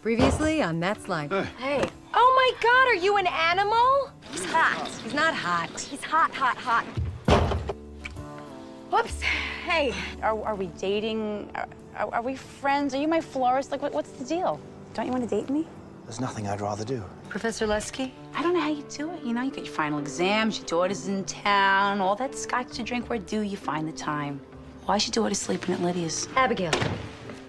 Previously on That's Life. Hey. Oh my God, are you an animal? He's hot. He's not hot. He's hot, hot, hot. Whoops. Hey, are we dating? Are we friends? Are you my florist? Like, what's the deal? Don't you want to date me? There's nothing I'd rather do. Professor Lusky? I don't know how you do it. You know, you got your final exams, your daughter's in town, all that scotch to drink. Where do you find the time? Why's your daughter sleeping at Lydia's? Abigail,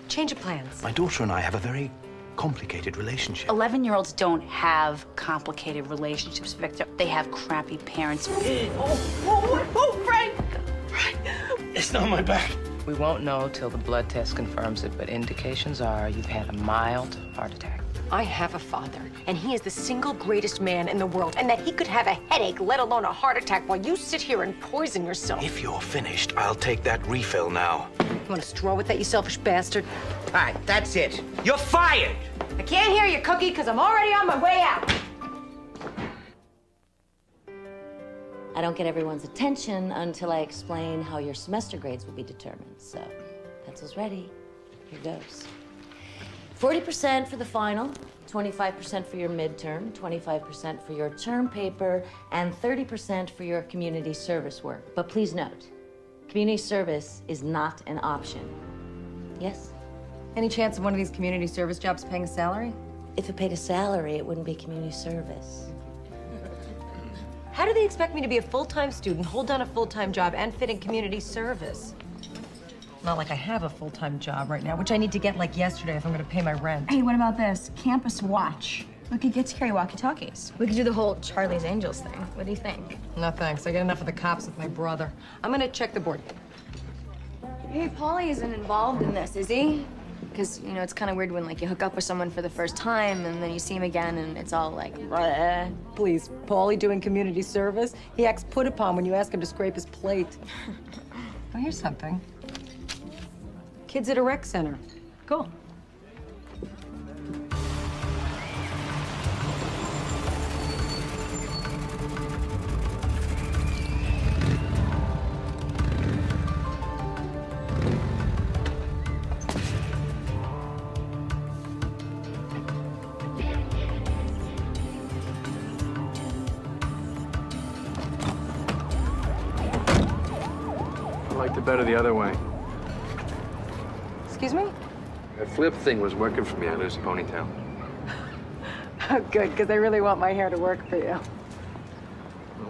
change of plans. My daughter and I have a very complicated relationship. 11-year-olds don't have complicated relationships, Victor. They have crappy parents. Oh, Frank! It's not my back. We won't know till the blood test confirms it, but indications are you've had a mild heart attack. I have a father, and he is the single greatest man in the world, and that he could have a headache, let alone a heart attack, while you sit here and poison yourself. If you're finished, I'll take that refill now. You want a straw with that, you selfish bastard? All right, that's it. You're fired! I can't hear you, Cookie, because I'm already on my way out. I don't get everyone's attention until I explain how your semester grades will be determined. So, pencils ready. Here goes. 40% for the final, 25% for your midterm, 25% for your term paper, and 30% for your community service work. But please note, community service is not an option. Yes? Any chance of one of these community service jobs paying a salary? If it paid a salary, it wouldn't be community service. How do they expect me to be a full-time student, hold down a full-time job, and fit in community service? Not like I have a full-time job right now, which I need to get like yesterday if I'm gonna pay my rent. Hey, what about this? Campus watch. We could get to carry walkie-talkies. We could do the whole Charlie's Angels thing. What do you think? No thanks, I get enough of the cops with my brother. I'm gonna check the board. Hey, Paulie isn't involved in this, is he? Because, you know, it's kind of weird when, like, you hook up with someone for the first time and then you see him again and it's all like, bleh. Please, Paulie doing community service? He acts put upon when you ask him to scrape his plate. Oh, here's something. Kids at a rec center. Cool. I liked it better the other way. Excuse me? That flip thing was working for me. I lose a ponytail. Oh, good, because I really want my hair to work for you. Well,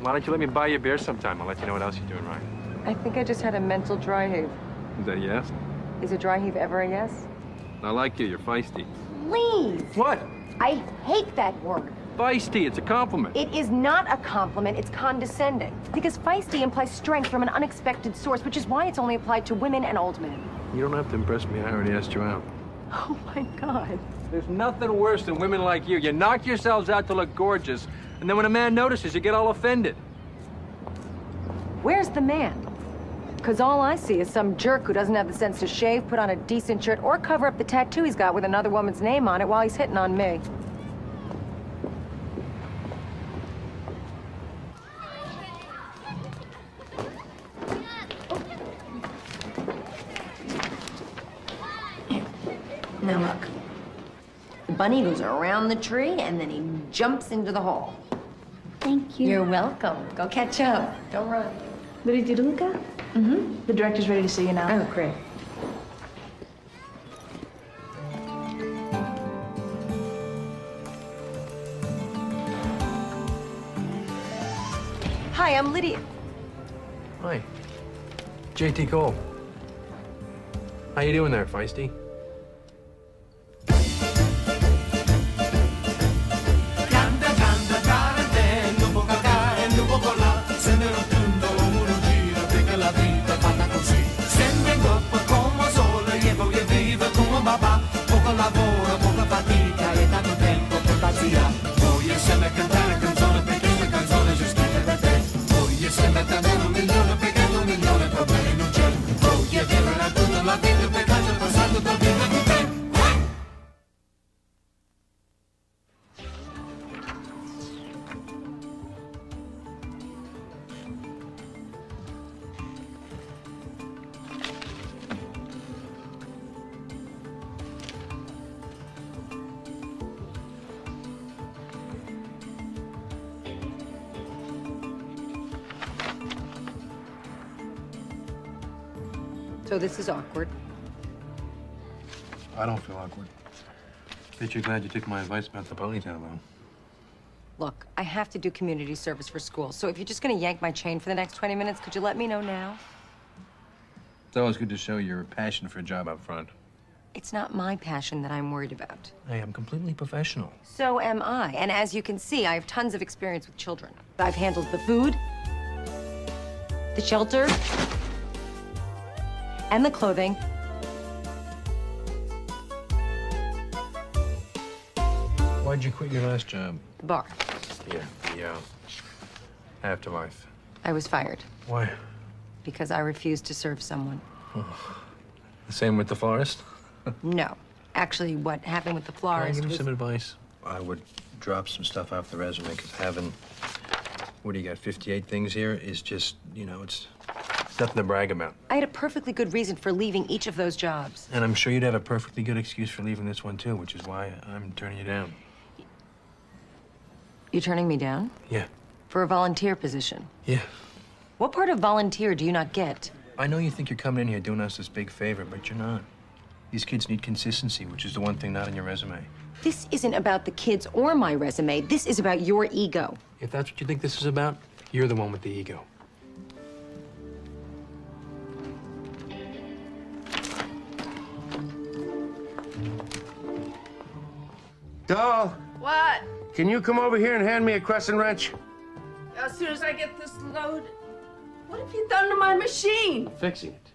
why don't you let me buy you a beer sometime? I'll let you know what else you're doing right. I think I just had a mental dry heave. Is that a yes? Is a dry heave ever a yes? I like you. You're feisty. Please! What? I hate that word. Feisty. It's a compliment. It is not a compliment, it's condescending. Because feisty implies strength from an unexpected source, which is why it's only applied to women and old men. You don't have to impress me. I already asked you out. Oh my God. There's nothing worse than women like you. You knock yourselves out to look gorgeous, and then when a man notices, you get all offended. Where's the man? Because all I see is some jerk who doesn't have the sense to shave, put on a decent shirt, or cover up the tattoo he's got with another woman's name on it while he's hitting on me. Now look, the bunny goes around the tree and then he jumps into the hole. Thank you. You're welcome. Go catch up. Don't run. Ready to do, Luca? Mm-hmm. The director's ready to see you now. Oh, great. Hi, I'm Lydia. Hi. JT Cole. How you doing there, feisty? Poco lavoro, poca fatica e tanto tempo per pazzia. Voglio insieme cantare canzone perché una canzone giustifica per te. Voglio insieme davvero 1 milione perché 1 milione problemi non c'è. Voglio vivere tutta la vita per caso passato So this is awkward. I don't feel awkward. Bet you're glad you took my advice about the ponytail, though. Look, I have to do community service for school, so if you're just gonna yank my chain for the next 20 minutes, could you let me know now? It's always good to show your passion for a job up front. It's not my passion that I'm worried about. Hey, I'm completely professional. So am I, and as you can see, I have tons of experience with children. I've handled the food, the shelter, and the clothing. Why'd you quit your last job? The bar. Yeah, the afterlife. I was fired Why? because I refused to serve someone. The same with the florist? No. Actually, what happened with the Can I florist give you was... some advice? I would drop some stuff off the resume, because having, what do you got, 58 things here is just, you know, it's nothing to brag about. I had a perfectly good reason for leaving each of those jobs. And I'm sure you'd have a perfectly good excuse for leaving this one, too, which is why I'm turning you down. You're turning me down? Yeah. For a volunteer position? Yeah. What part of volunteer do you not get? I know you think you're coming in here doing us this big favor, but you're not. These kids need consistency, which is the one thing not in your resume. This isn't about the kids or my resume. This is about your ego. If that's what you think this is about, you're the one with the ego. Doll, What? can you come over here and hand me a crescent wrench? As soon as I get this load. What have you done to my machine? Fixing it.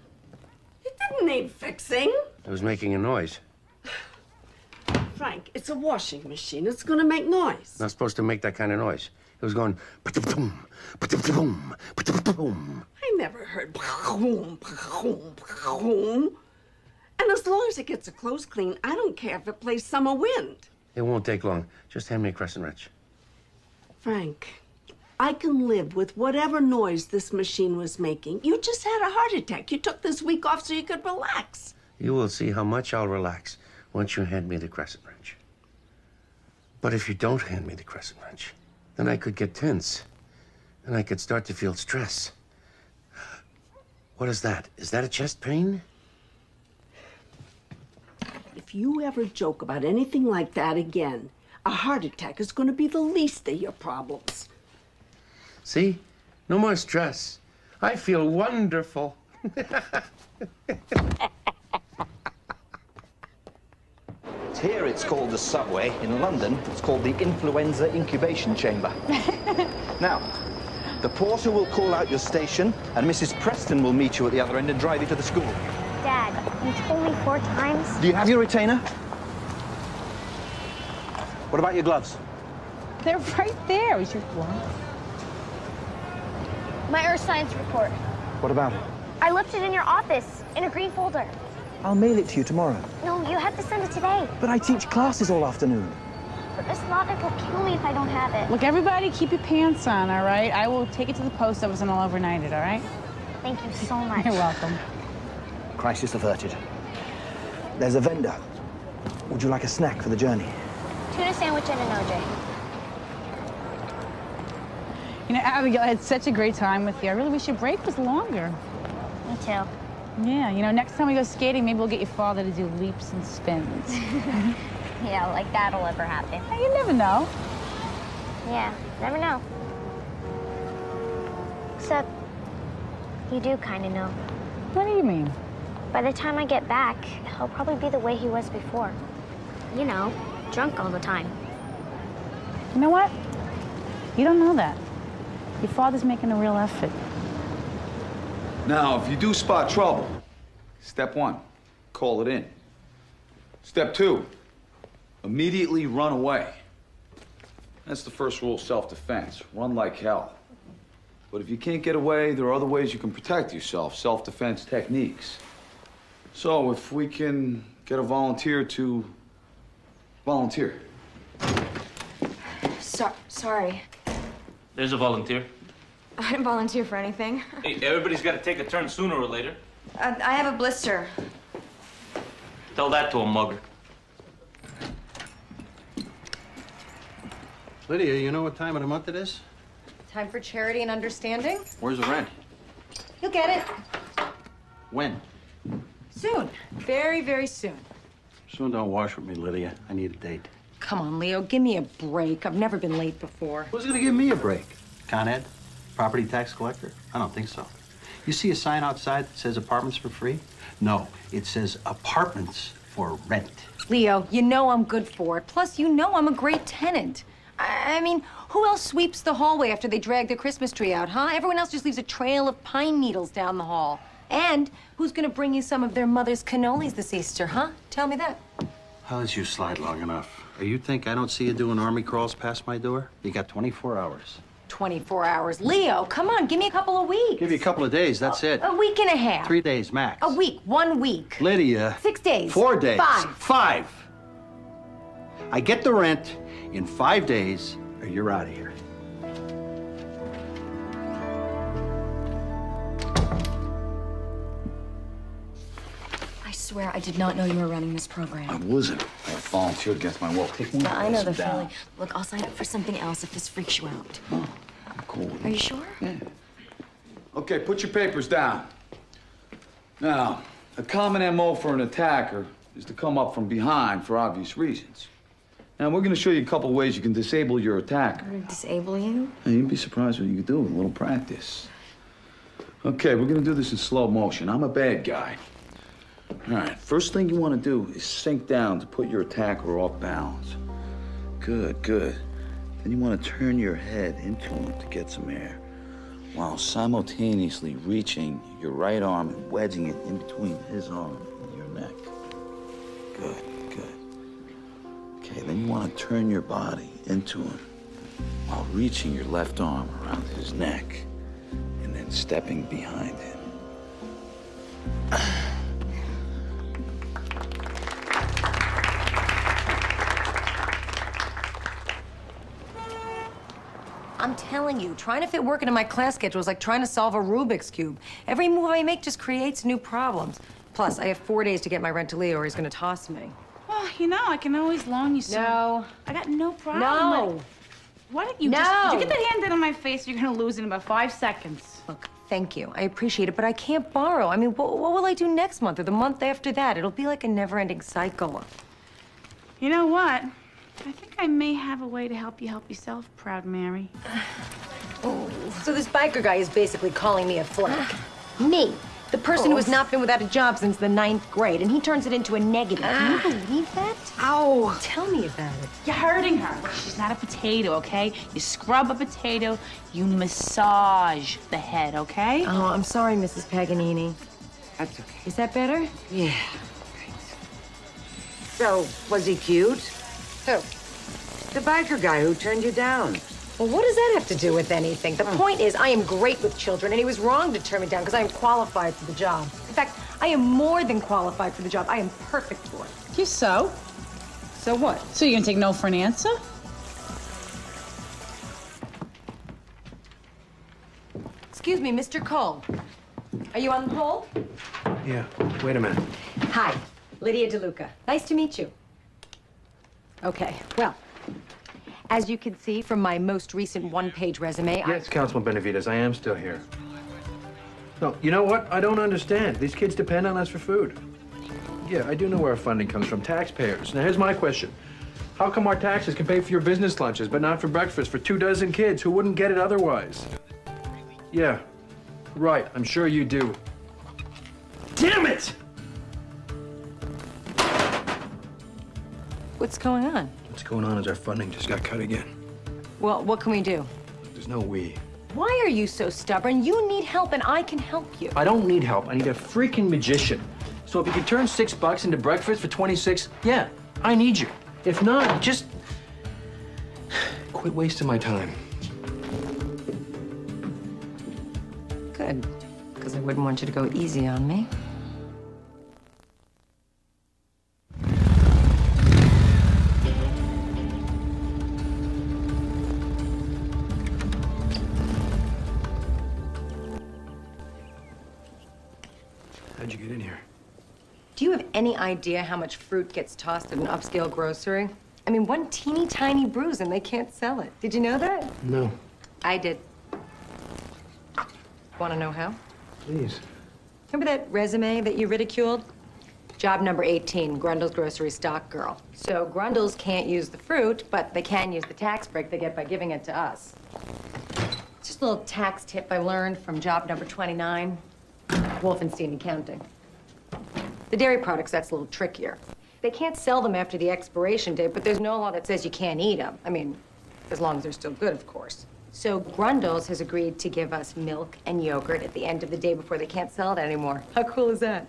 It didn't need fixing. It was making a noise. Frank, it's a washing machine. It's gonna make noise. Not supposed to make that kind of noise. It was going pa-tum-tum, pa-tum-tum, pa-tum-tum. I never heard boom, boom, boom. And as long as it gets a clothes clean, I don't care if it plays summer wind. It won't take long. Just hand me a crescent wrench. Frank, I can live with whatever noise this machine was making. You just had a heart attack. You took this week off so you could relax. You will see how much I'll relax once you hand me the crescent wrench. But if you don't hand me the crescent wrench, then I could get tense. And I could start to feel stress. What is that? Is that a chest pain? If you ever joke about anything like that again, a heart attack is going to be the least of your problems. See? No more stress. I feel wonderful. Here it's called the subway. In London, it's called the influenza incubation chamber. Now, the porter will call out your station, and Mrs. Preston will meet you at the other end and drive you to the school. Dad, you told me 4 times. Do you have your retainer? What about your gloves? They're right there. Was your glove? My Earth Science report. What about it? I left it in your office, in a green folder. I'll mail it to you tomorrow. No, you have to send it today. But I teach classes all afternoon. But Miss Lovick will kill me if I don't have it. Look, everybody, keep your pants on, all right? I will take it to the post office and I'll overnight it, all right? Thank you so much. You're welcome. Crisis averted. There's a vendor. Would you like a snack for the journey? Tuna sandwich and an OJ. You know, Abigail, I had such a great time with you. I really wish your break was longer. Me too. Yeah, you know, next time we go skating, maybe we'll get your father to do leaps and spins. Yeah, like that'll ever happen. Hey, you never know. Yeah, never know. Except, you do kind of know. What do you mean? By the time I get back, he'll probably be the way he was before. You know, drunk all the time. You know what? You don't know that. Your father's making a real effort. Now, if you do spot trouble, step 1, call it in. Step 2, immediately run away. That's the first rule of self-defense. Run like hell. But if you can't get away, there are other ways you can protect yourself, self-defense techniques. So if we can get a volunteer to volunteer. Sorry. There's a volunteer. I didn't volunteer for anything. Hey, everybody's got to take a turn sooner or later. I have a blister. Tell that to a mugger. Lydia, you know what time of the month it is? Time for charity and understanding? Where's the rent? You'll get it. When? Soon. Very, very soon. Soon don't wash with me, Lydia. I need a date. Come on, Leo, give me a break. I've never been late before. Who's gonna give me a break? Con Ed? Property tax collector? I don't think so. You see a sign outside that says apartments for free? No, it says apartments for rent. Leo, you know I'm good for it. Plus, you know I'm a great tenant. I mean, who else sweeps the hallway after they drag the Christmas tree out, huh? Everyone else just leaves a trail of pine needles down the hall. And who's gonna bring you some of their mother's cannolis this Easter, huh? Tell me that. I'll let you slide long enough. Or you think I don't see you doing army crawls past my door? You got 24 hours. 24 hours. Leo, come on, give me a couple of weeks. Give you a couple of days, that's it. A week and a half. 3 days max. A week, 1 week. Lydia. 6 days. 4 days. 5. 5. I get the rent in 5 days, or you're out of here. I swear I did not know you were running this program. I wasn't. I volunteered against my will. Take one. Yeah, I know the down. feeling. Look, I'll sign up for something else if this freaks you out. Oh, I'm cool. Are you sure? Yeah. Okay, put your papers down. Now, a common MO for an attacker is to come up from behind for obvious reasons. Now, we're going to show you a couple of ways you can disable your attacker. Disable you? And you'd be surprised what you could do with a little practice. Okay, we're going to do this in slow motion. I'm a bad guy. All right, first thing you want to do is sink down to put your attacker off balance. Good, good. Then you want to turn your head into him to get some air, while simultaneously reaching your right arm and wedging it in between his arm and your neck. Good, good. Okay, then you want to turn your body into him while reaching your left arm around his neck and then stepping behind him. I'm telling you, trying to fit work into my class schedule is like trying to solve a Rubik's Cube. Every move I make just creates new problems. Plus, I have 4 days to get my rent to Leo or he's gonna toss me. Well, you know, I can always loan you some. No. I got no problem. No. Why don't you No. just... You get that hand out of my face, you're gonna lose in about 5 seconds. Look, thank you. I appreciate it, but I can't borrow. I mean, what will I do next month or the month after that? It'll be like a never-ending cycle. You know what? I think I may have a way to help you help yourself, proud Mary. Oh, so this biker guy is basically calling me a flake. Me, the person who has not been without a job since the 9th grade, and he turns it into a negative. Can you believe that? Ow! Tell me about it. You're hurting her. She's not a potato, okay? You scrub a potato, you massage the head, okay? Oh, I'm sorry, Mrs. Paganini. That's okay. Is that better? Yeah. So, was he cute? Who? The biker guy who turned you down. Well, what does that have to do with anything? The point is, I am great with children, and he was wrong to turn me down because I am qualified for the job. In fact, I am more than qualified for the job. I am perfect for it. You so? So what? So you're gonna take no for an answer? Excuse me, Mr. Cole. Are you on hold? Yeah, wait a minute. Hi, Lydia DeLuca. Nice to meet you. Okay, well, as you can see from my most recent one-page resume, Yes, Councilman Benavides, I am still here. No, you know what? I don't understand. These kids depend on us for food. Yeah, I do know where our funding comes from, taxpayers. Now, here's my question. How come our taxes can pay for your business lunches, but not for breakfast for 24 kids who wouldn't get it otherwise? Yeah, right, I'm sure you do. Damn it! What's going on? What's going on is our funding just got cut again. Well, what can we do? There's no we. Why are you so stubborn? You need help, and I can help you. I don't need help. I need a freaking magician. So if you can turn $6 into breakfast for 26, yeah, I need you. If not, just quit wasting my time. Good, because I wouldn't want you to go easy on me. How'd you get in here? Do you have any idea how much fruit gets tossed at an upscale grocery? I mean, one teeny tiny bruise and they can't sell it. Did you know that? No. I did. Want to know how? Please. Remember that resume that you ridiculed? Job number 18, Grundle's grocery stock girl. So Grundle's can't use the fruit, but they can use the tax break they get by giving it to us. Just a little tax tip I learned from job number 29, Wolfenstein Accounting. The dairy products, that's a little trickier. They can't sell them after the expiration date, but there's no law that says you can't eat them. I mean, as long as they're still good, of course. So Grundle's has agreed to give us milk and yogurt at the end of the day before they can't sell it anymore. How cool is that?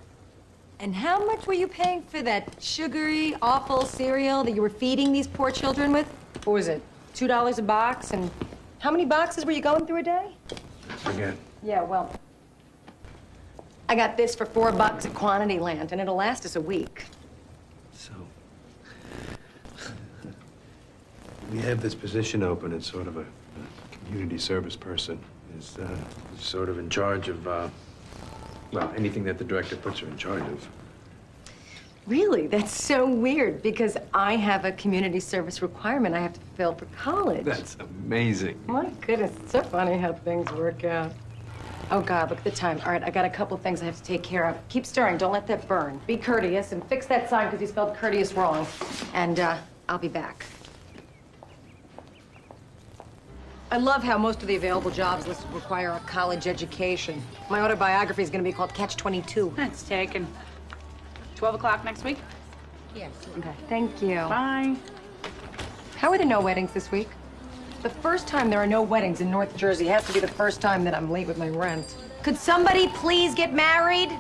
And how much were you paying for that sugary, awful cereal that you were feeding these poor children with? What was it, $2 a box? And how many boxes were you going through a day? I forget. Yeah, well, I got this for $4 at Quantity Land, and it'll last us a week. So, we have this position open. It's sort of a community service person. Is sort of in charge of, well, anything that the director puts her in charge of. Really? That's so weird, because I have a community service requirement I have to fulfill for college. That's amazing. My goodness, it's so funny how things work out. Oh, God, look at the time. All right, I got a couple things I have to take care of. Keep stirring. Don't let that burn. Be courteous and fix that sign because you spelled courteous wrong. And I'll be back. I love how most of the available jobs listed require a college education. My autobiography is going to be called Catch-22. That's taken. 12 o'clock next week? Yes. Okay, thank you. Bye. How are there no weddings this week? The first time there are no weddings in North Jersey has to be the first time that I'm late with my rent. Could somebody please get married?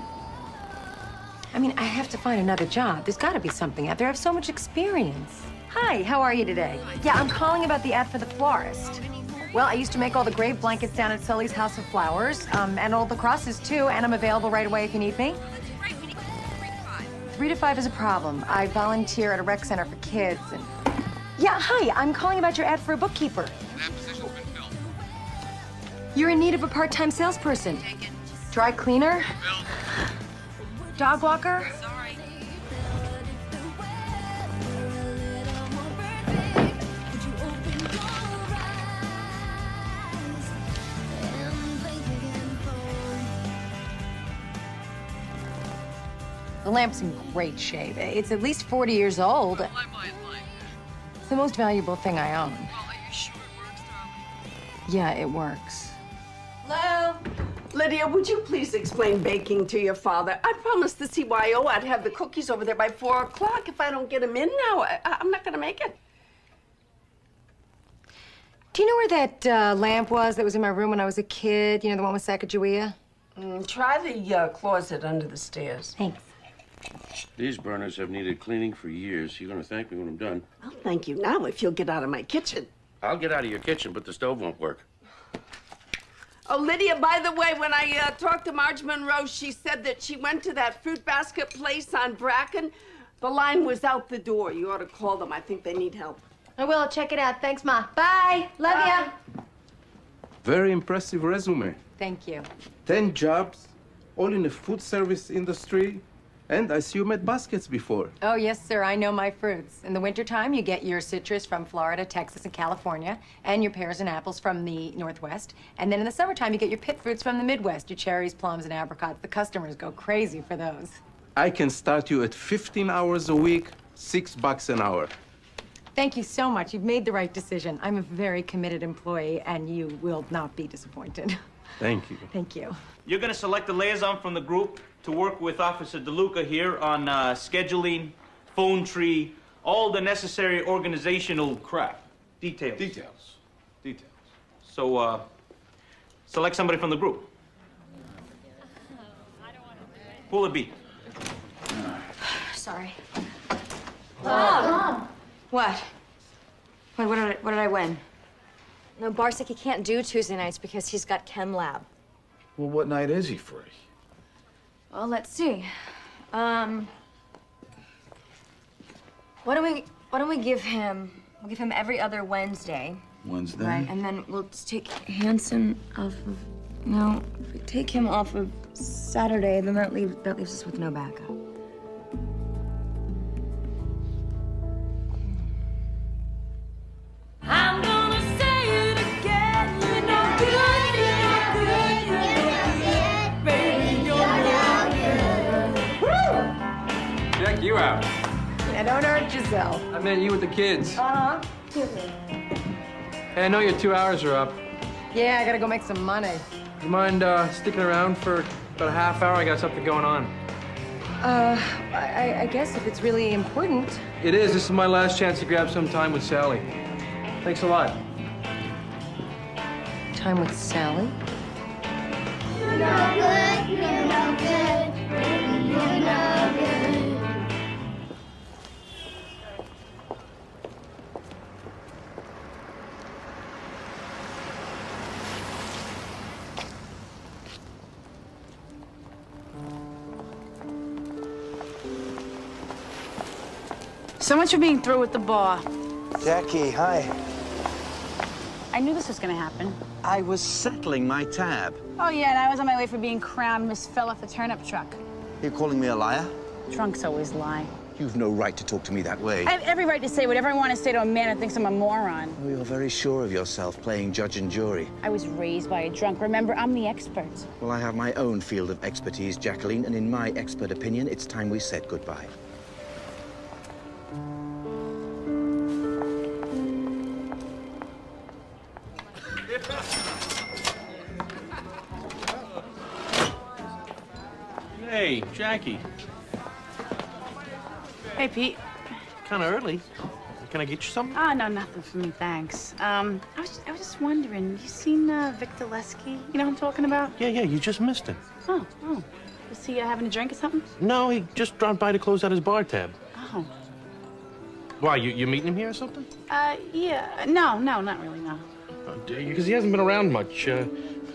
I mean, I have to find another job. There's got to be something out there. I have so much experience. Hi, how are you today? Yeah, I'm calling about the ad for the florist. Well, I used to make all the grave blankets down at Sully's House of Flowers, and all the crosses, too, and I'm available right away if you need me. 3 to 5 is a problem. I volunteer at a rec center for kids, and... Yeah, hi, I'm calling about your ad for a bookkeeper. That position's been filled. You're in need of a part-time salesperson. Dry cleaner? Dog walker? Sorry. The lamp's in great shape. It's at least 40 years old. It's the most valuable thing I own. Yeah, it works. Hello? Lydia, would you please explain baking to your father? I promised the CYO I'd have the cookies over there by 4 o'clock. If I don't get them in now, I'm not going to make it. Do you know where that lamp was that was in my room when I was a kid? You know, the one with Sacagawea? Try the closet under the stairs. Thanks. These burners have needed cleaning for years. You're going to thank me when I'm done. I'll thank you now if you'll get out of my kitchen. I'll get out of your kitchen, but the stove won't work. Oh, Lydia, by the way, when I talked to Marge Monroe, she said that she went to that fruit basket place on Bracken. The line was out the door. You ought to call them. I think they need help. I will. Check it out. Thanks, Ma. Bye. Love ya. Very impressive resume. Thank you. 10 jobs, all in the food service industry. And I see you made baskets before. Oh, yes, sir. I know my fruits. In the wintertime, you get your citrus from Florida, Texas, and California, and your pears and apples from the Northwest. And then in the summertime, you get your pit fruits from the Midwest, your cherries, plums, and apricots. The customers go crazy for those. I can start you at 15 hours a week, $6 an hour. Thank you so much. You've made the right decision. I'm a very committed employee, and you will not be disappointed. Thank you. Thank you. You're gonna select a liaison from the group to work with Officer DeLuca here on scheduling, phone tree, all the necessary organizational crap. Details. Details. So, select somebody from the group. Who'll it be? Sorry. Mom! What? What did I win? No, Barsik, can't do Tuesday nights because he's got chem lab. Well, what night is he free? Well, let's see. Why don't we give him? We'll give him every other Wednesday. Wednesday. Right, and then we'll just take Hanson off of. No, if we take him off of Saturday, then that leaves us with no backup. I'm gonna say it again. You're no good, you're no good, you're no good. Baby, you're no good. you out. Yeah, don't hurt yourself. I meant you with the kids. Uh-huh. Hey, I know your 2 hours are up. Yeah, I gotta go make some money. You mind sticking around for about a half hour? I got something going on. I guess if it's really important. It is. This is my last chance to grab some time with Sally. Thanks a lot. Time with Sally? You're no good, you're no good, you're no good. So much for being through with the bar. Jackie, hi. I knew this was gonna happen. I was settling my tab. Oh, yeah, and I was on my way for being crowned Miss Fell off the turnip truck. You're calling me a liar? Drunks always lie. You've no right to talk to me that way. I have every right to say whatever I want to say to a man who thinks I'm a moron. Oh, you're very sure of yourself, playing judge and jury. I was raised by a drunk. Remember, I'm the expert. Well, I have my own field of expertise, Jacqueline, and in my expert opinion, it's time we said goodbye. Hey, Jackie. Hey, Pete. Kind of early. Can I get you something? Oh, no, nothing for me, thanks. I was just wondering, you seen Victor Lesky? You know who I'm talking about? Yeah, you just missed him. Oh. Was he having a drink or something? No, he just dropped by to close out his bar tab. Oh. Why, you meeting him here or something? Yeah. No, not really, no. Because he hasn't been around much.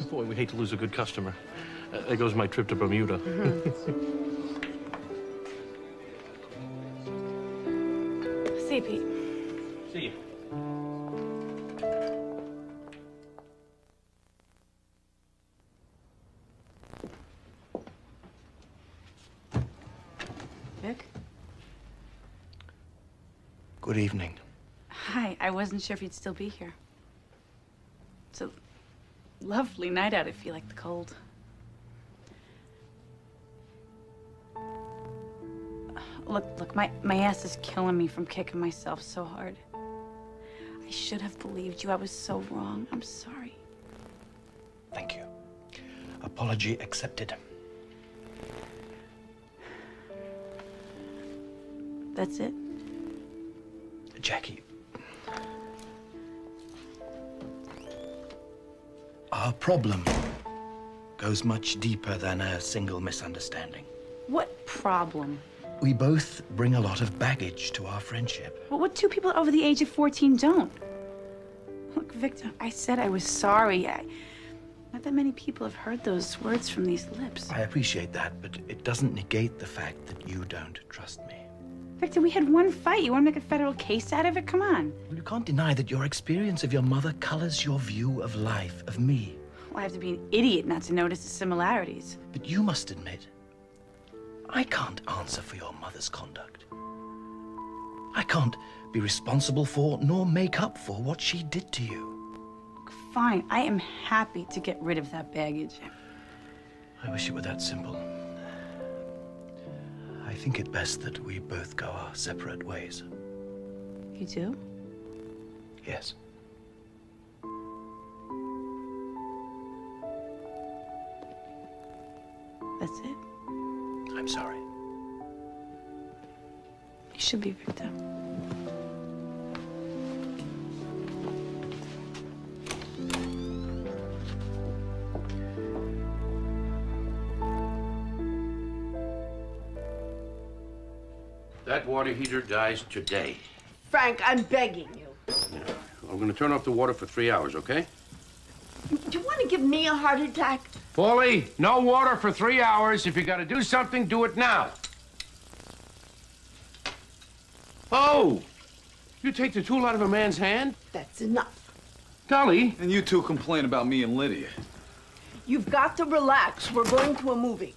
Boy, we hate to lose a good customer. There goes my trip to Bermuda. See you, Pete. See you. Vic? Good evening. Hi, I wasn't sure if you'd still be here. It's a lovely night out if you like the cold. Look, my ass is killing me from kicking myself so hard. I should have believed you. I was so wrong. I'm sorry. Thank you. Apology accepted. That's it? Jackie. Our problem goes much deeper than a single misunderstanding. What problem? We both bring a lot of baggage to our friendship. Well, what two people over the age of 14 don't? Look, Victor, I said I was sorry. Not that many people have heard those words from these lips. I appreciate that, but it doesn't negate the fact that you don't trust me. Victor, we had one fight. You want to make a federal case out of it? Come on. Well, you can't deny that your experience of your mother colors your view of life, of me. Well, I have to be an idiot not to notice the similarities. But you must admit, I can't answer for your mother's conduct. I can't be responsible for nor make up for what she did to you. Fine, I am happy to get rid of that baggage. I wish it were that simple. I think it best that we both go our separate ways. You do? Yes. That's it? I'm sorry. You should be, Victor. That water heater dies today. Frank, I'm begging you. Yeah. I'm going to turn off the water for 3 hours, okay? Do you want to give me a heart attack? Paulie, no water for 3 hours. If you got to do something, do it now. Oh! You take the tool out of a man's hand? That's enough. Dolly? And you two complain about me and Lydia. You've got to relax. We're going to a movie.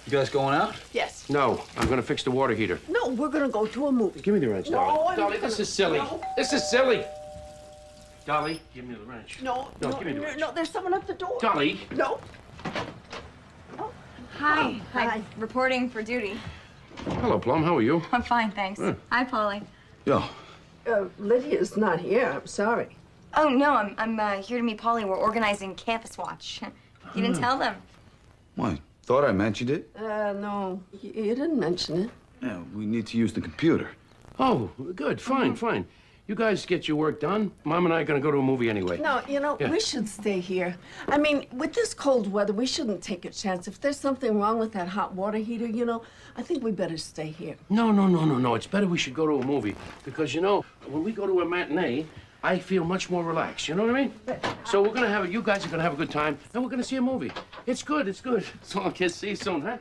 You guys going out? Yes. No, I'm going to fix the water heater. No, we're going to go to a movie. Give me the wrench, No, Dolly. I'm Dolly, gonna- this is silly. No. This is silly. Dolly, give me the wrench. No, give me the wrench. no, there's someone at the door. Dolly. No. Hi. Reporting for duty. Hello, Plum. How are you? I'm fine, thanks. Hi, Polly. Yo. Lydia's not here. I'm sorry. Oh, no, I'm here to meet Polly. We're organizing Campus Watch. You didn't tell them. Why? Thought I mentioned it. No, you didn't mention it. Yeah, we need to use the computer. Oh, good. Fine, fine. You guys get your work done. Mom and I are going to go to a movie anyway. No, you know, Yeah. we should stay here. I mean, with this cold weather, we shouldn't take a chance. If there's something wrong with that hot water heater, you know, I think we better stay here. No. It's better we should go to a movie. Because, you know, when we go to a matinee, I feel much more relaxed. You know what I mean? So we're going to have, you guys are going to have a good time, and we're going to see a movie. It's good, it's good. So I'll kids, see you soon, huh?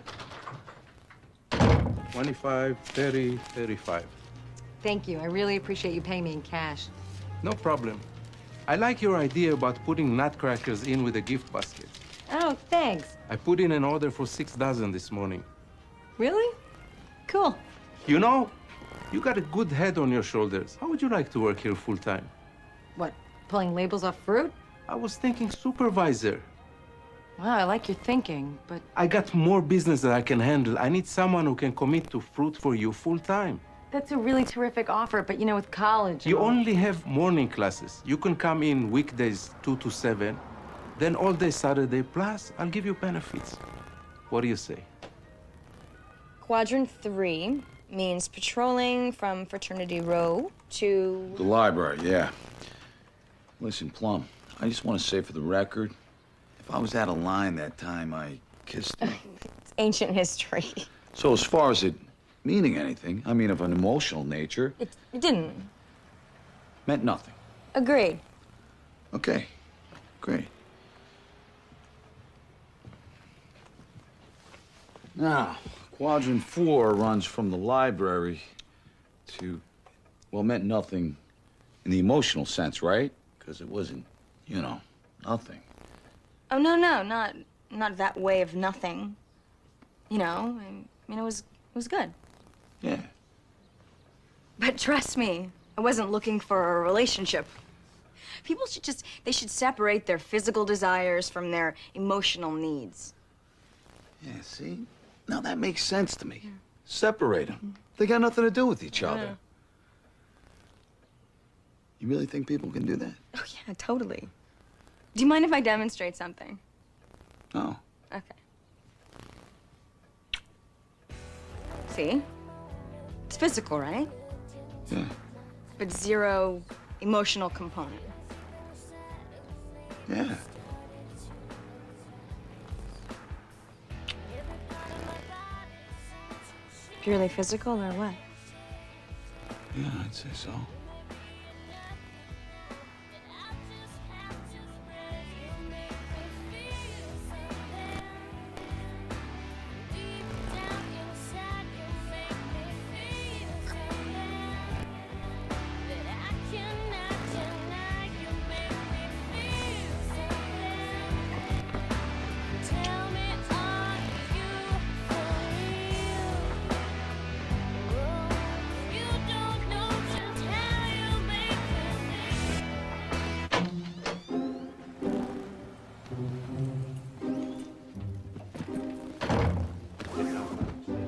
25, 30, 35. Thank you. I really appreciate you paying me in cash. No problem. I like your idea about putting nutcrackers in with a gift basket. Oh, thanks. I put in an order for 6 dozen this morning. Really? Cool. You know, you got a good head on your shoulders. How would you like to work here full time? What, pulling labels off fruit? I was thinking supervisor. Wow, I like your thinking, but... I got more business that I can handle. I need someone who can commit to fruit for you full time. That's a really terrific offer, but you know, with college... You only have morning classes. You can come in weekdays 2 to 7, then all day Saturday, plus I'll give you benefits. What do you say? Quadrant 3 means patrolling from Fraternity Row to... The library, yeah. Listen, Plum, I just want to say for the record, if I was out of line that time, I kissed her. It's ancient history. So as far as it meaning anything, I mean of an emotional nature... It didn't. Meant nothing. Agreed. Okay, great. Now, Quadrant 4 runs from the library to, well, meant nothing in the emotional sense, right? Because it wasn't, you know, nothing. Oh, no, not that way of nothing. You know, I mean, it was good. Yeah. But trust me, I wasn't looking for a relationship. People they should separate their physical desires from their emotional needs. Yeah, see? Now that makes sense to me. Yeah. Separate them. They got nothing to do with each other. You really think people can do that? Oh, yeah, totally. Do you mind if I demonstrate something? No. Okay. See? It's physical, right? Yeah. But zero emotional component. Yeah. Purely physical or what? Yeah, I'd say so.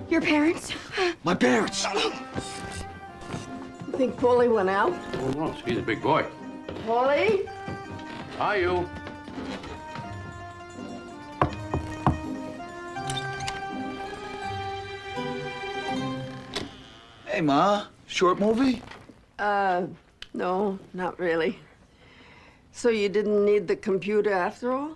Your parents? My parents! You think Paulie went out? Who knows? He's a big boy. Paulie? Hi, you. Hey, Ma. Short movie? No, not really. So you didn't need the computer after all?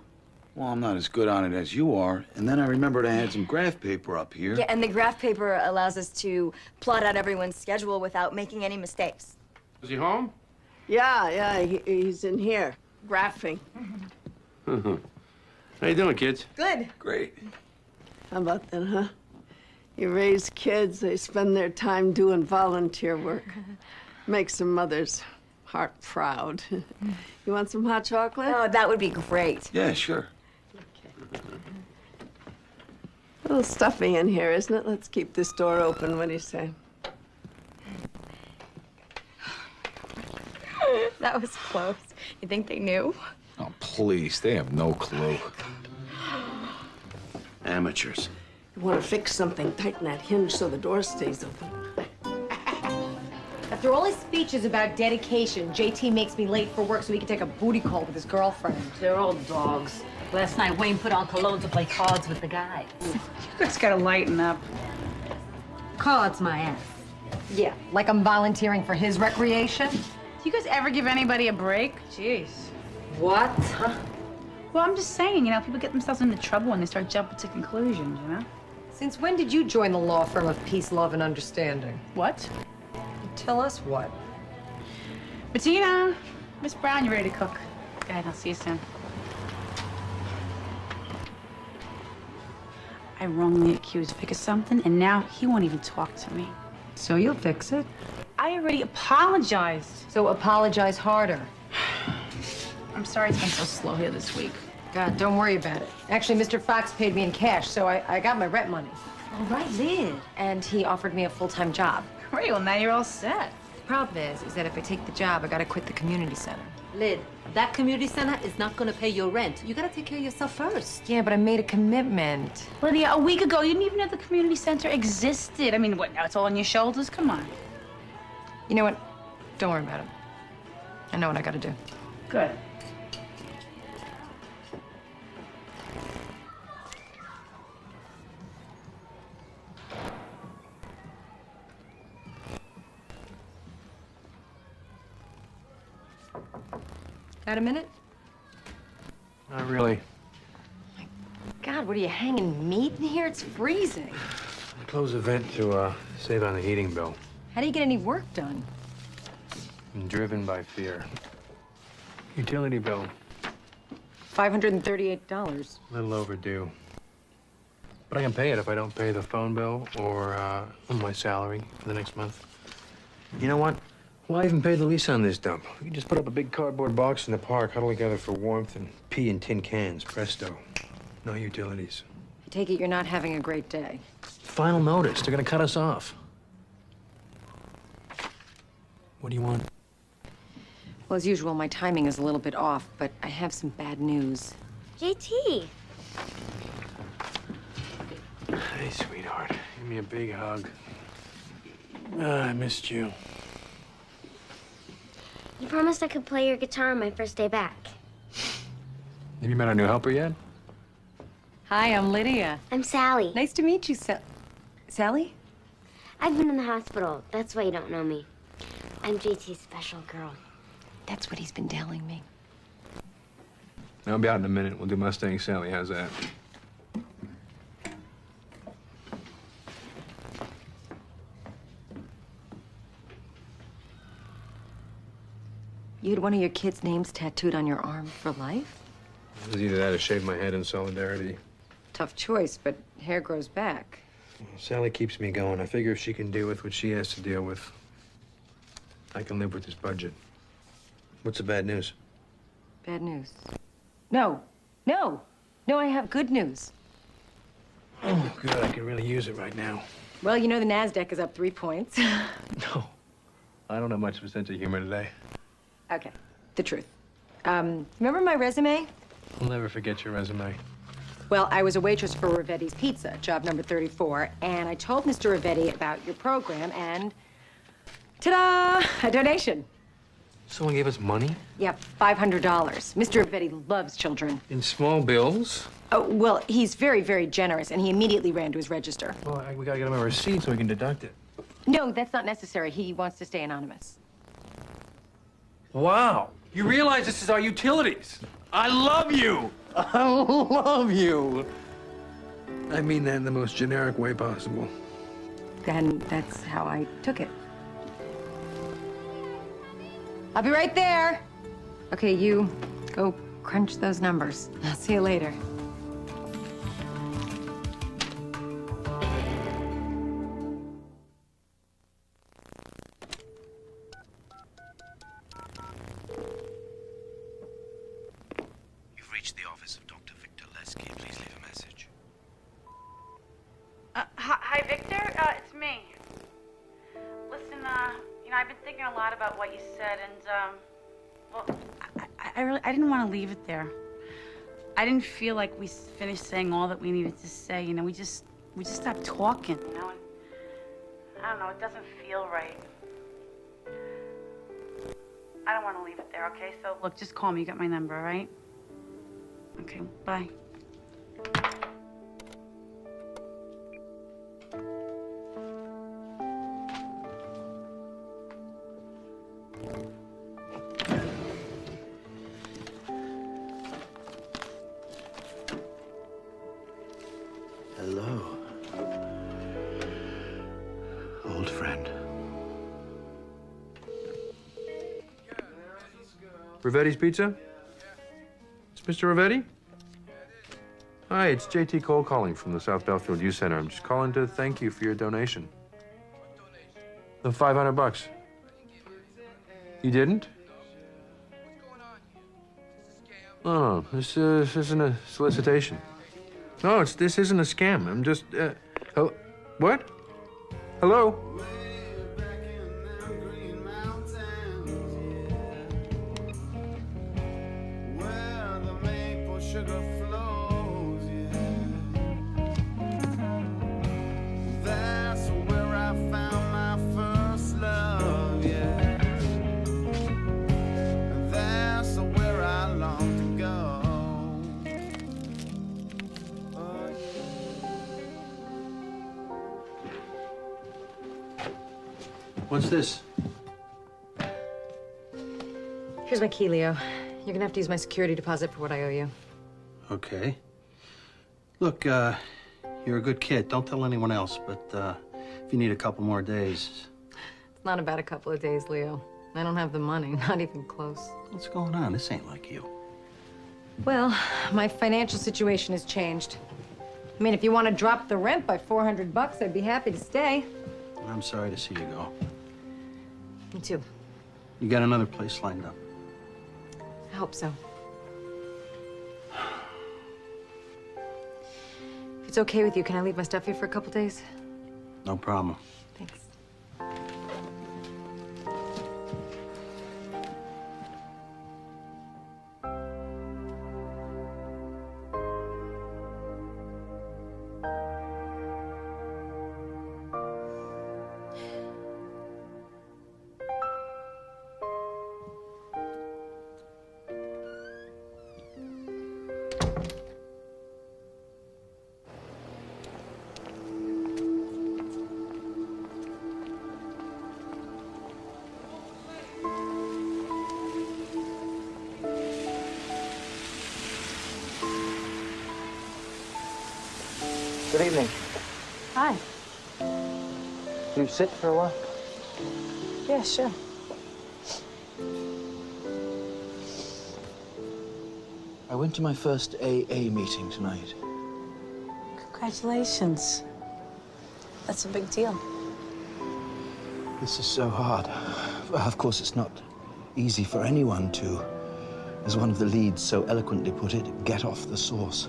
Well, I'm not as good on it as you are. And then I remembered I had some graph paper up here. Yeah, and the graph paper allows us to plot out everyone's schedule without making any mistakes. Is he home? Yeah, he's in here, graphing. How you doing, kids? Good. Great. How about that, huh? You raise kids, they spend their time doing volunteer work. Makes a mother's heart proud. You want some hot chocolate? Oh, that would be great. Yeah, sure. A little stuffy in here, isn't it? Let's keep this door open. What do you say? That was close. You think they knew? Oh, please. They have no clue. Amateurs. You want to fix something, tighten that hinge so the door stays open. After all his speeches about dedication, JT makes me late for work so he can take a booty call with his girlfriend. They're all dogs. Last night, Wayne put on cologne to play cards with the guys. You guys gotta lighten up. Cards, my ass. Yeah, like I'm volunteering for his recreation. Do you guys ever give anybody a break? Jeez. What? Huh? Well, I'm just saying, you know, people get themselves into trouble when they start jumping to conclusions, you know? Since when did you join the law firm of Peace, Love, and Understanding? What? Tell us what. Bettina, Miss Brown, you ready to cook? Go ahead, I'll see you soon. I wrongly accused Vic of something, and now he won't even talk to me. So you'll fix it? I already apologized. So apologize harder. I'm sorry it's been so slow here this week. God, don't worry about it. Actually, Mr. Fox paid me in cash, so I got my rent money. All right, Lid. And he offered me a full-time job. Great, well, now you're all set. The problem is that if I take the job, I gotta quit the community center. Lid, that community center is not gonna pay your rent. You gotta take care of yourself first. Yeah, but I made a commitment. Lydia, a week ago, you didn't even know the community center existed. I mean, what, now it's all on your shoulders? Come on. You know what? Don't worry about it. I know what I gotta do. Good. Got a minute? Not really. God, what are you hanging meat in here? It's freezing. I closed the vent to save on the heating bill. How do you get any work done? I'm driven by fear. Utility bill. $538. A little overdue. But I can pay it if I don't pay the phone bill or my salary for the next month. You know what? Why even pay the lease on this dump? We can just put up a big cardboard box in the park, huddle together for warmth, and pee in tin cans. Presto. No utilities. I take it you're not having a great day. Final notice. They're gonna cut us off. What do you want? Well, as usual, my timing is a little bit off, but I have some bad news. JT. Hey, sweetheart. Give me a big hug. I missed you. You promised I could play your guitar on my first day back. Have you met our new helper yet? Hi, I'm Lydia. I'm Sally. Nice to meet you, Sally? I've been in the hospital. That's why you don't know me. I'm JT's special girl. That's what he's been telling me. I'll be out in a minute. We'll do Mustang Sally. How's that? You had one of your kids' names tattooed on your arm for life? It was either that or shave my head in solidarity. Tough choice, but hair grows back. Sally keeps me going. I figure if she can deal with what she has to deal with, I can live with this budget. What's the bad news? Bad news. No, I have good news. Oh, good. I could really use it right now. Well, you know the NASDAQ is up 3 points. No, I don't have much of a sense of humor today. Okay, the truth. Remember my resume? I'll never forget your resume. Well, I was a waitress for Rivetti's Pizza, job number 34, and I told Mr. Rivetti about your program, and ta-da! A donation. Someone gave us money? Yeah, $500. Mr. Rivetti loves children. In small bills? Oh, well, he's very, very generous, and he immediately ran to his register. Well, we gotta get him a receipt so we can deduct it. No, that's not necessary. He wants to stay anonymous. Wow. You realize this is our utilities. I love you. I love you. I mean that in the most generic way possible. And that's how I took it. I'll be right there. Okay, you go crunch those numbers. I'll see you later. You've reached the office of Dr. Victor Lesky. Please leave a message. Hi, Victor. It's me. Listen, you know, I've been thinking a lot about what you said, and, well, I didn't want to leave it there. I didn't feel like we finished saying all that we needed to say. You know, we just We just stopped talking, you know? And I don't know, it doesn't feel right. I don't want to leave it there, okay? So, look, just call me. You got my number, all right? Okay, bye. Hello. Old friend. Rivetti's Pizza? It's Mr. Rivetti? Hi, it's JT Cole calling from the South Belfield Youth Center. I'm just calling to thank you for your donation. The $500. You didn't? No, this isn't a solicitation. No, this isn't a scam. I'm just, what? Hello? What's this? Here's my key, Leo. You're gonna have to use my security deposit for what I owe you. Okay. Look, you're a good kid. Don't tell anyone else, but if you need a couple more days. It's not about a couple of days, Leo. I don't have the money, not even close. What's going on? This ain't like you. Well, my financial situation has changed. I mean, if you want to drop the rent by $400, I'd be happy to stay. I'm sorry to see you go. Me too. You got another place lined up? I hope so. If it's okay with you, can I leave my stuff here for a couple days? No problem. Thanks. Good evening. Hi. You sit for a while? Yeah, sure. I went to my first AA meeting tonight. Congratulations. That's a big deal. This is so hard. Well, of course, it's not easy for anyone to, as one of the leads so eloquently put it, get off the sauce.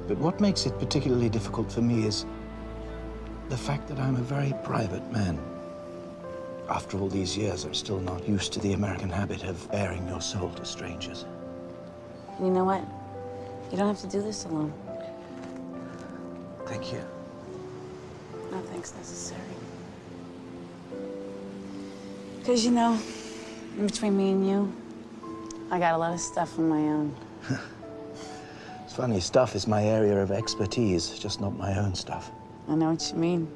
But what makes it particularly difficult for me is the fact that I'm a very private man. After all these years, I'm still not used to the American habit of baring your soul to strangers. You know what? You don't have to do this alone. Thank you. Nothing's necessary. Because, you know, in between me and you, I got a lot of stuff of my own. It's funny, stuff is my area of expertise, just not my own stuff. I know what you mean.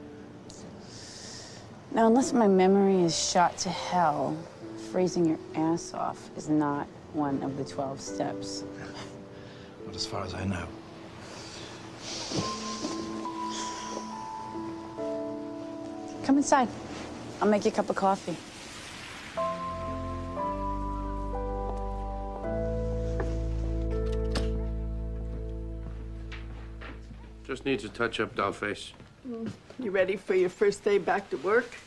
Now, unless my memory is shot to hell, freezing your ass off is not one of the 12 steps. Not as far as I know. Come inside. I'll make you a cup of coffee. Just needs a touch-up, doll face. You ready for your first day back to work?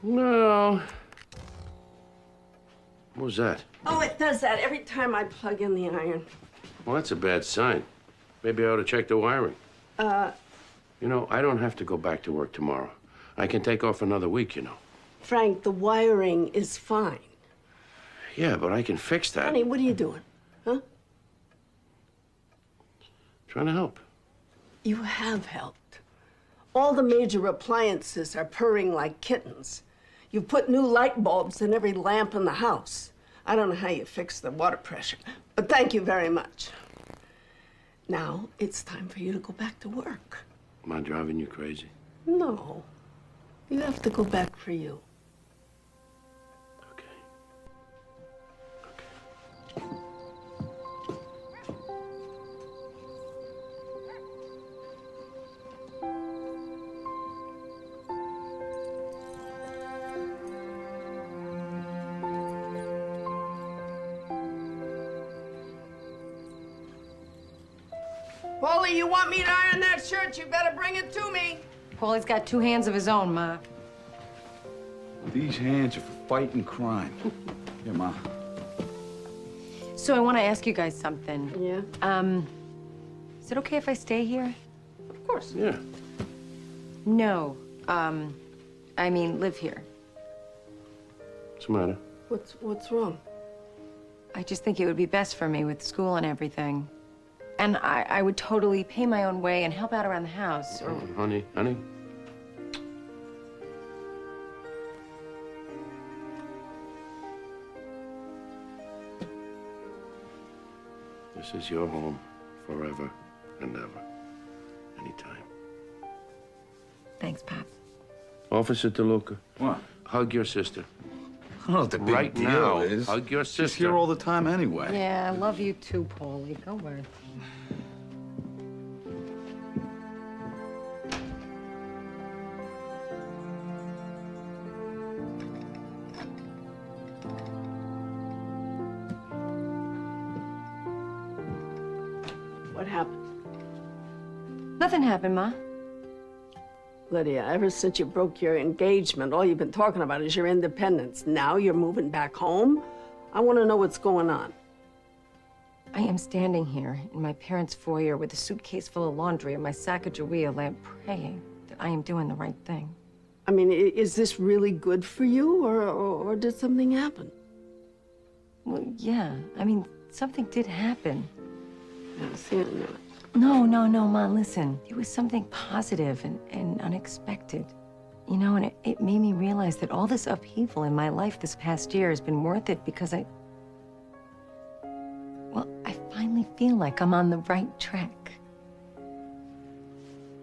No. What was that? Oh, it does that every time I plug in the iron. Well, that's a bad sign. Maybe I ought to check the wiring. You know, I don't have to go back to work tomorrow. I can take off another week, you know. Frank, the wiring is fine. Yeah, but I can fix that. Honey, what are you doing? Huh? Trying to help. You have helped. All the major appliances are purring like kittens. You've put new light bulbs in every lamp in the house. I don't know how you fixed the water pressure, but thank you very much. Now it's time for you to go back to work. Am I driving you crazy? No. You have to go back for you. Paulie, you want me to iron that shirt, you better bring it to me. Paulie's got 2 hands of his own, Ma. These hands are for fighting crime. Here, Ma. So I want to ask you guys something. Yeah? Is it okay if I stay here? Of course. Yeah. No. I mean, live here. What's the matter? What's wrong? I just think it would be best for me with school and everything. And I would totally pay my own way and help out around the house. Or... Honey. This is your home forever and ever. Anytime. Thanks, Pop. Officer DeLuca. What? Hug your sister. Oh, the big right deal now, is hug your sister. She's here all the time anyway. Yeah, I love you too, Paulie. Go away. What happened? Nothing happened, Ma. Lydia, ever since you broke your engagement, all you've been talking about is your independence. Now you're moving back home? I want to know what's going on. I am standing here in my parents' foyer with a suitcase full of laundry and my Sacagawea lamp praying that I am doing the right thing. I mean, is this really good for you, or did something happen? Well, yeah. I mean, something did happen. Yeah, see, I knew it. No, Ma, listen. It was something positive and unexpected. You know, and it made me realize that all this upheaval in my life this past year has been worth it because I finally feel like I'm on the right track.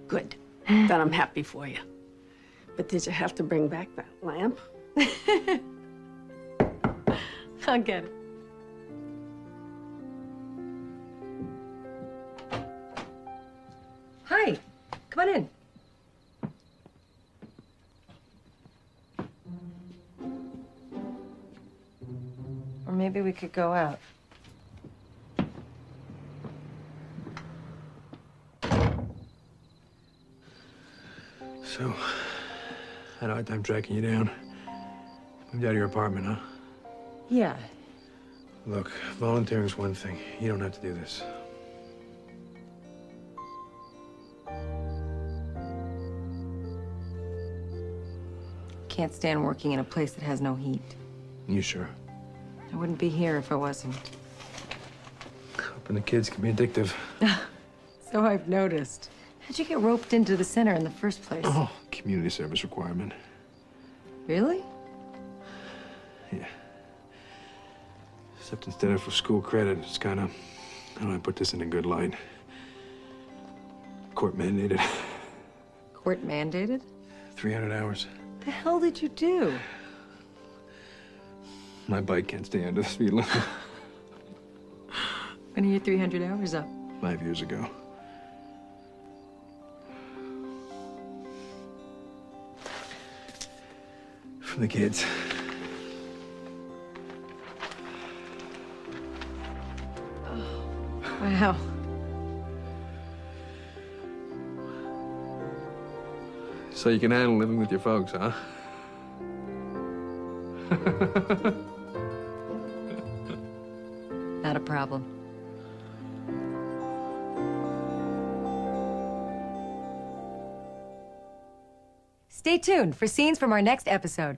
Good. Then I'm happy for you. But did you have to bring back that lamp? I'll get it. Hi, come on in. Or maybe we could go out. So, had a hard time tracking you down. Moved out of your apartment, huh? Yeah. Look, volunteering's one thing. You don't have to do this. Can't stand working in a place that has no heat. You sure? I wouldn't be here if I wasn't. Hoping the kids can be addictive. So I've noticed. How'd you get roped into the center in the first place? Oh, community service requirement. Really? Yeah. Except instead of for school credit, it's kind of, how do I put this in a good light? Court mandated. Court mandated? 300 hours. The hell did you do? My bike can't stay under the speed limit. When are your 300 hours up? 5 years ago. For the kids. Wow. So you can handle living with your folks, huh? Not a problem. Stay tuned for scenes from our next episode.